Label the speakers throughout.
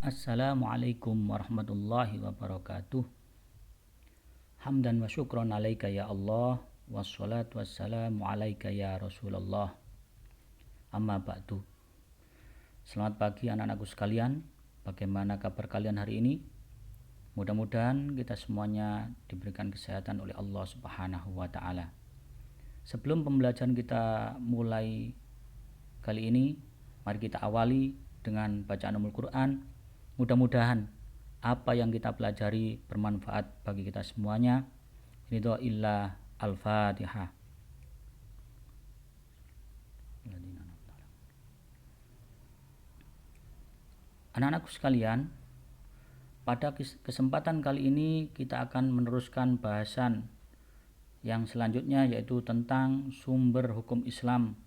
Speaker 1: Assalamualaikum warahmatullahi wabarakatuh. Hamdan wa syukron alaika ya Allah, wassalatu wassalamu alaika ya Rasulullah. Amma ba'du. Selamat pagi anak-anakku sekalian. Bagaimana kabar kalian hari ini? Mudah-mudahan kita semuanya diberikan kesehatan oleh Allah Subhanahu wa taala. Sebelum pembelajaran kita mulai kali ini, mari kita awali dengan bacaan Ummul Quran. Mudah-mudahan apa yang kita pelajari bermanfaat bagi kita semuanya. Ridho illah. Al-Fatihah. Anak-anakku sekalian, pada kesempatan kali ini kita akan meneruskan bahasan yang selanjutnya, yaitu tentang sumber hukum Islam.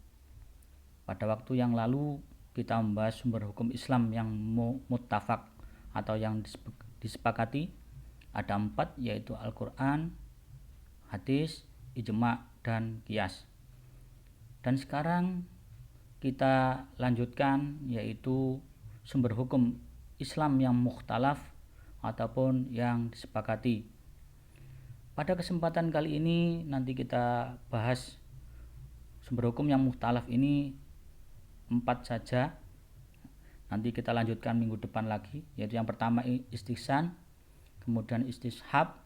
Speaker 1: Pada waktu yang lalu kita membahas sumber hukum Islam yang muttafaq atau yang disepakati. Ada 4, yaitu Al-Quran, hadis, ijma, dan qiyas. Dan sekarang kita lanjutkan, yaitu sumber hukum Islam yang mukhtalaf ataupun yang disepakati. Pada kesempatan kali ini nanti kita bahas sumber hukum yang mukhtalaf ini 4 saja. Nanti kita lanjutkan minggu depan lagi, yaitu yang pertama istihsan, kemudian istishab,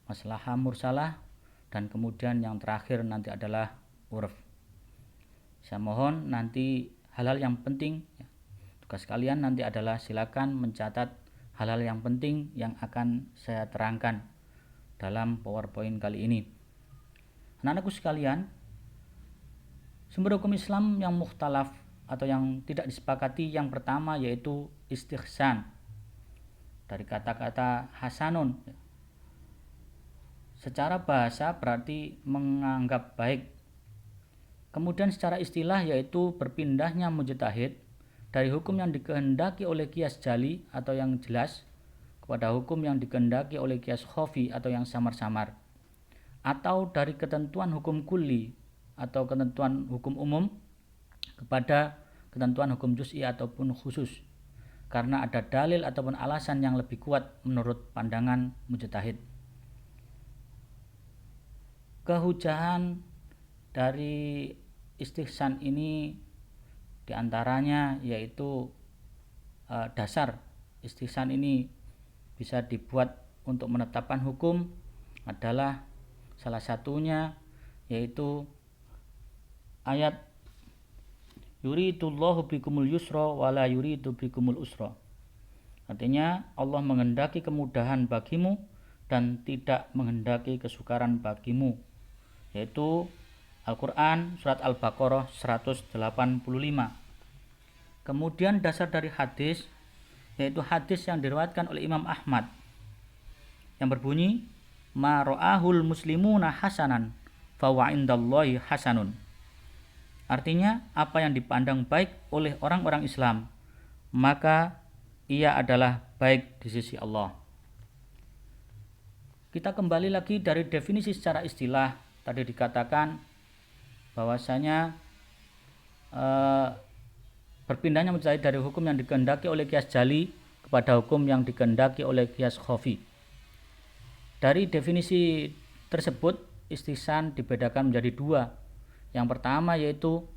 Speaker 1: maslahah mursalah, dan kemudian yang terakhir nanti adalah urf. Saya mohon nanti hal-hal yang penting, tugas kalian nanti adalah silakan mencatat hal-hal yang penting yang akan saya terangkan dalam PowerPoint kali ini. Anak-anakku sekalian, sumber hukum Islam yang mukhtalaf atau yang tidak disepakati yang pertama yaitu istihsan, dari kata-kata hasanun. Secara bahasa berarti menganggap baik. Kemudian secara istilah yaitu berpindahnya mujtahid dari hukum yang dikehendaki oleh qiyas jali atau yang jelas kepada hukum yang dikehendaki oleh qiyas khafi atau yang samar-samar, atau dari ketentuan hukum kulli atau ketentuan hukum umum kepada ketentuan hukum juz'i ataupun khusus, karena ada dalil ataupun alasan yang lebih kuat menurut pandangan mujtahid. Kehujahan dari istihsan ini diantaranya yaitu dasar istihsan ini bisa dibuat untuk menetapkan hukum adalah salah satunya yaitu ayat yuridullahu bikumul yusra wala yuridu bikumul usra. Artinya Allah menghendaki kemudahan bagimu dan tidak menghendaki kesukaran bagimu, yaitu Al-Quran surat Al-Baqarah 185. Kemudian dasar dari hadis yaitu hadis yang diriwayatkan oleh Imam Ahmad yang berbunyi ma ra'ahul muslimuna hasanan fa wa indallahi hasanun. Artinya apa yang dipandang baik oleh orang-orang Islam maka ia adalah baik di sisi Allah. Kita kembali lagi dari definisi secara istilah. Tadi dikatakan bahwasanya berpindahnya mujtahid dari hukum yang dikehendaki oleh qiyas jali kepada hukum yang dikehendaki oleh qiyas khafi. Dari definisi tersebut, istihsan dibedakan menjadi 2. Yang pertama yaitu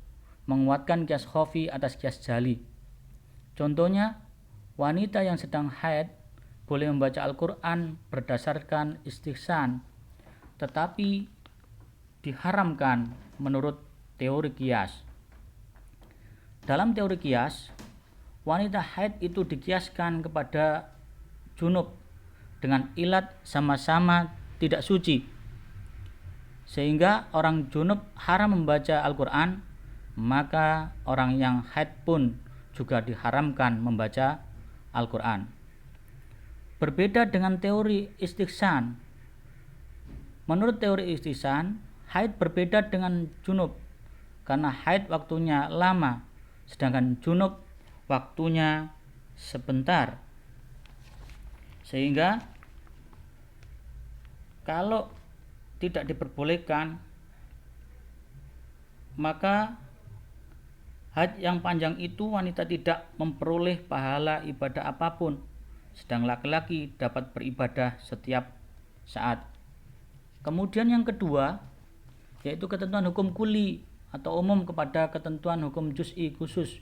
Speaker 1: menguatkan qiyas khafi atas qiyas jali. Contohnya, wanita yang sedang haid boleh membaca Al-Quran berdasarkan istihsan, tetapi diharamkan menurut teori qiyas. Dalam teori qiyas, wanita haid itu dikiaskan kepada junub dengan ilat sama-sama tidak suci, sehingga orang junub haram membaca Al-Quran, maka orang yang haid pun juga diharamkan membaca Al-Quran. Berbeda dengan teori istihsan. Menurut teori istihsan, haid berbeda dengan junub karena haid waktunya lama, sedangkan junub waktunya sebentar. Sehingga kalau tidak diperbolehkan, maka haid yang panjang itu wanita tidak memperoleh pahala ibadah apapun, sedang laki-laki dapat beribadah setiap saat. Kemudian yang kedua, yaitu ketentuan hukum kuli atau umum kepada ketentuan hukum juz'i khusus.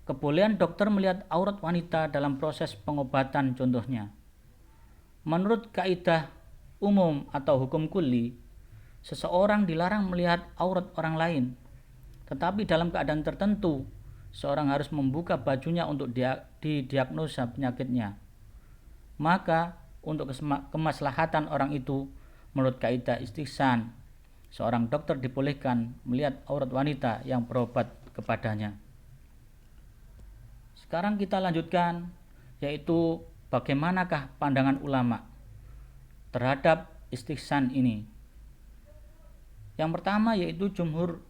Speaker 1: Kebolehan dokter melihat aurat wanita dalam proses pengobatan contohnya. Menurut kaidah umum atau hukum kuli, seseorang dilarang melihat aurat orang lain, tetapi dalam keadaan tertentu, seorang harus membuka bajunya untuk didiagnosa penyakitnya. Maka, untuk kemaslahatan orang itu, menurut kaidah istihsan, seorang dokter dibolehkan melihat aurat wanita yang berobat kepadanya. Sekarang kita lanjutkan, yaitu bagaimanakah pandangan ulama terhadap istihsan ini. Yang pertama yaitu jumhur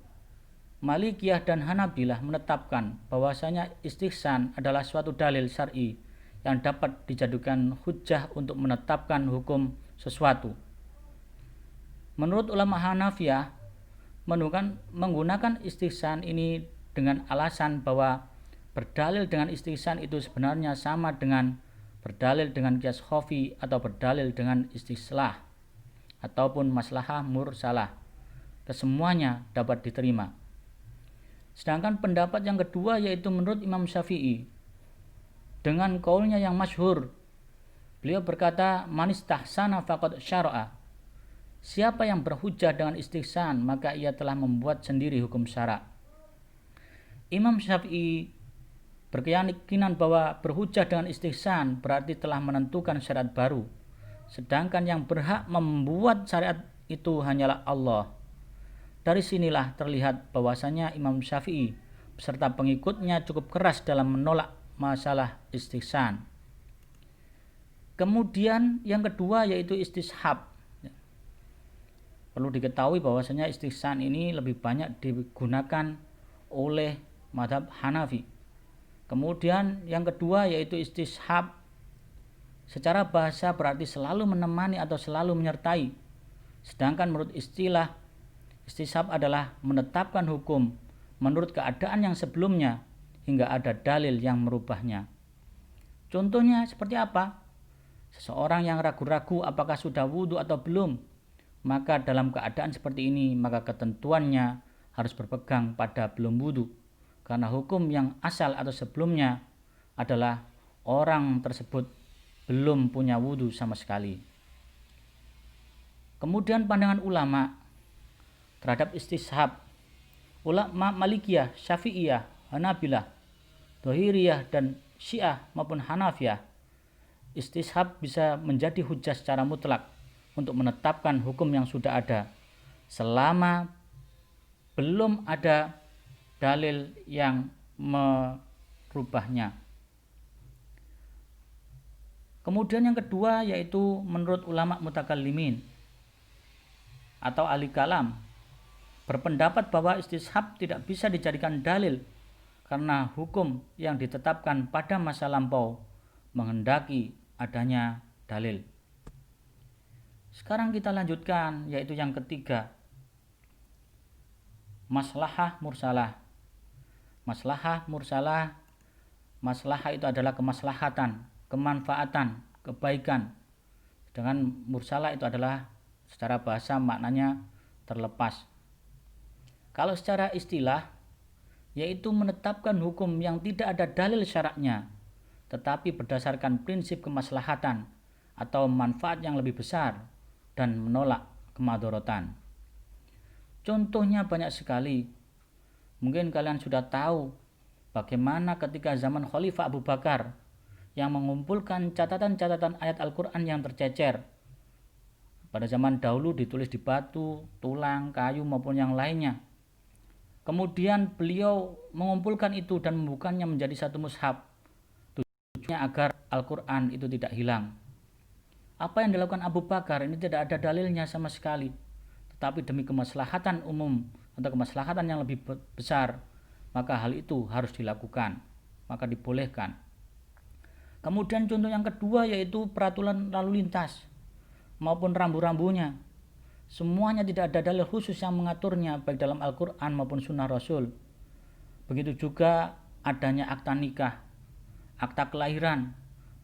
Speaker 1: Malikiyah dan Hanabilah menetapkan bahwasanya istihsan adalah suatu dalil syar'i yang dapat dijadikan hujjah untuk menetapkan hukum sesuatu. Menurut ulama Hanafiyah, menggunakan istihsan ini dengan alasan bahwa berdalil dengan istihsan itu sebenarnya sama dengan berdalil dengan qiyas khafi atau berdalil dengan istislah ataupun maslahah mursalah. Kesemuanya dapat diterima. Sedangkan pendapat yang kedua yaitu menurut Imam Syafi'i dengan kaulnya yang masyhur. Beliau berkata, man istahsana faqad syara'a. Siapa yang berhujjah dengan istihsan, maka ia telah membuat sendiri hukum syara'. Imam Syafi'i berkeyakinan bahwa berhujjah dengan istihsan berarti telah menentukan syariat baru. Sedangkan yang berhak membuat syariat itu hanyalah Allah. Dari sinilah terlihat bahwasanya Imam Syafi'i beserta pengikutnya cukup keras dalam menolak masalah istihsan. Kemudian yang kedua yaitu istishab. Perlu diketahui bahwasanya istihsan ini lebih banyak digunakan oleh mazhab Hanafi. Kemudian yang kedua yaitu istishab. Secara bahasa berarti selalu menemani atau selalu menyertai. Sedangkan menurut istilah, istishab adalah menetapkan hukum menurut keadaan yang sebelumnya hingga ada dalil yang merubahnya. Contohnya seperti apa? Seseorang yang ragu-ragu apakah sudah wudhu atau belum, maka dalam keadaan seperti ini maka ketentuannya harus berpegang pada belum wudhu, karena hukum yang asal atau sebelumnya adalah orang tersebut belum punya wudhu sama sekali. Kemudian pandangan ulama terhadap istishab. Ulama Malikiyah, Syafi'iyah, Hanabilah, Dhahiriyah dan Syiah maupun Hanafiyah, istishab bisa menjadi hujjah secara mutlak untuk menetapkan hukum yang sudah ada selama belum ada dalil yang merubahnya. Kemudian yang kedua yaitu menurut ulama mutakallimin atau ahli kalam berpendapat bahwa istishab tidak bisa dijadikan dalil karena hukum yang ditetapkan pada masa lampau menghendaki adanya dalil. Sekarang kita lanjutkan yaitu yang ketiga, maslahah mursalah. Maslahah mursalah, maslahah itu adalah kemaslahatan, kemanfaatan, kebaikan. Sedangkan mursalah itu adalah secara bahasa maknanya terlepas. Kalau secara istilah, yaitu menetapkan hukum yang tidak ada dalil syaraknya, tetapi berdasarkan prinsip kemaslahatan atau manfaat yang lebih besar dan menolak kemadharatan. Contohnya banyak sekali. Mungkin kalian sudah tahu bagaimana ketika zaman Khalifah Abu Bakar yang mengumpulkan catatan-catatan ayat Al-Quran yang tercecer. Pada zaman dahulu ditulis di batu, tulang, kayu maupun yang lainnya. Kemudian beliau mengumpulkan itu dan membukanya menjadi satu mushaf. Tujuannya agar Al-Quran itu tidak hilang. Apa yang dilakukan Abu Bakar ini tidak ada dalilnya sama sekali. Tetapi demi kemaslahatan umum atau kemaslahatan yang lebih besar, maka hal itu harus dilakukan. Maka dibolehkan. Kemudian contoh yang kedua yaitu peraturan lalu lintas maupun rambu-rambunya. Semuanya tidak ada dalil khusus yang mengaturnya baik dalam Al-Quran maupun sunnah Rasul. Begitu juga adanya akta nikah, akta kelahiran,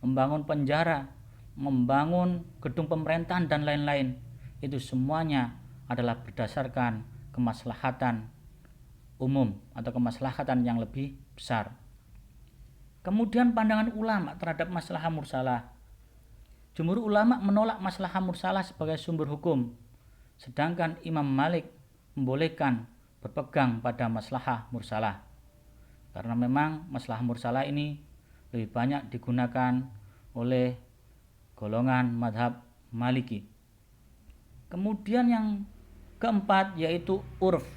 Speaker 1: membangun penjara, membangun gedung pemerintahan dan lain-lain. Itu semuanya adalah berdasarkan kemaslahatan umum atau kemaslahatan yang lebih besar. Kemudian pandangan ulama terhadap maslahah mursalah. Jumhur ulama menolak maslahah mursalah sebagai sumber hukum, sedangkan Imam Malik membolehkan berpegang pada maslahah mursalah. Karena memang maslahah mursalah ini lebih banyak digunakan oleh golongan madhab Maliki. Kemudian yang keempat yaitu urf.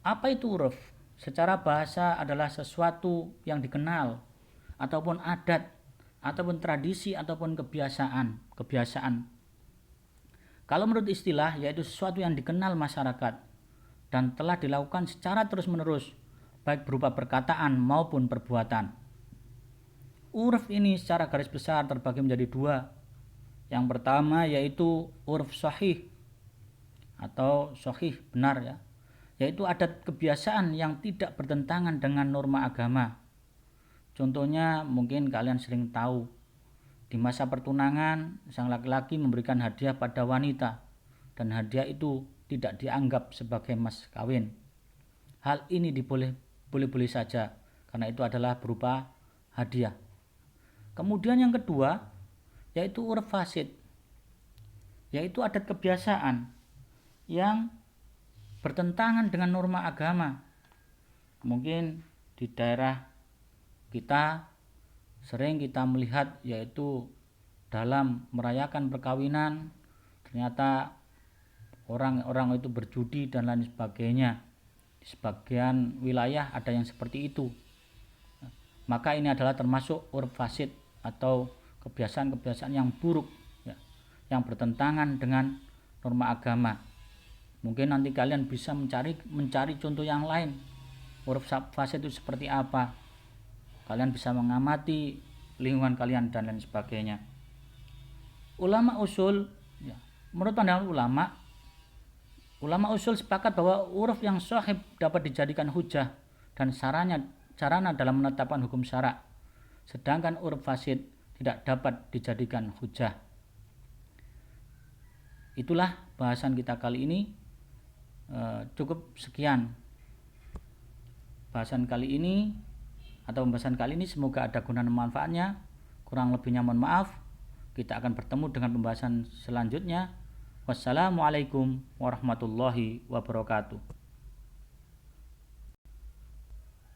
Speaker 1: Apa itu urf? Secara bahasa adalah sesuatu yang dikenal ataupun adat ataupun tradisi ataupun kebiasaan. Kalau menurut istilah yaitu sesuatu yang dikenal masyarakat dan telah dilakukan secara terus-menerus baik berupa perkataan maupun perbuatan. Urf ini secara garis besar terbagi menjadi dua. Yang pertama yaitu urf sahih atau sahih benar ya, yaitu adat kebiasaan yang tidak bertentangan dengan norma agama. Contohnya mungkin kalian sering tahu, di masa pertunangan sang laki-laki memberikan hadiah pada wanita dan hadiah itu tidak dianggap sebagai mas kawin. Hal ini boleh-boleh saja karena itu adalah berupa hadiah. Kemudian yang kedua yaitu urf fasid, yaitu adat kebiasaan yang bertentangan dengan norma agama. Mungkin di daerah kita sering kita melihat yaitu dalam merayakan perkawinan ternyata orang-orang itu berjudi dan lain sebagainya. Di sebagian wilayah ada yang seperti itu. Maka ini adalah termasuk urf fasid atau kebiasaan-kebiasaan yang buruk ya, yang bertentangan dengan norma agama. Mungkin nanti kalian bisa mencari contoh yang lain. Urf fasid itu seperti apa? Kalian bisa mengamati lingkungan kalian dan lain sebagainya. Ulama usul ya, menurut pandangan ulama usul sepakat bahwa urf yang sahih dapat dijadikan hujah dan sarana dalam menetapkan hukum syara, sedangkan urf fasid tidak dapat dijadikan hujah. Itulah bahasan kita kali ini. Cukup sekian bahasan kali ini atau pembahasan kali ini, semoga ada guna dan manfaatnya. Kurang lebihnya mohon maaf. Kita akan bertemu dengan pembahasan selanjutnya. Wassalamualaikum warahmatullahi wabarakatuh.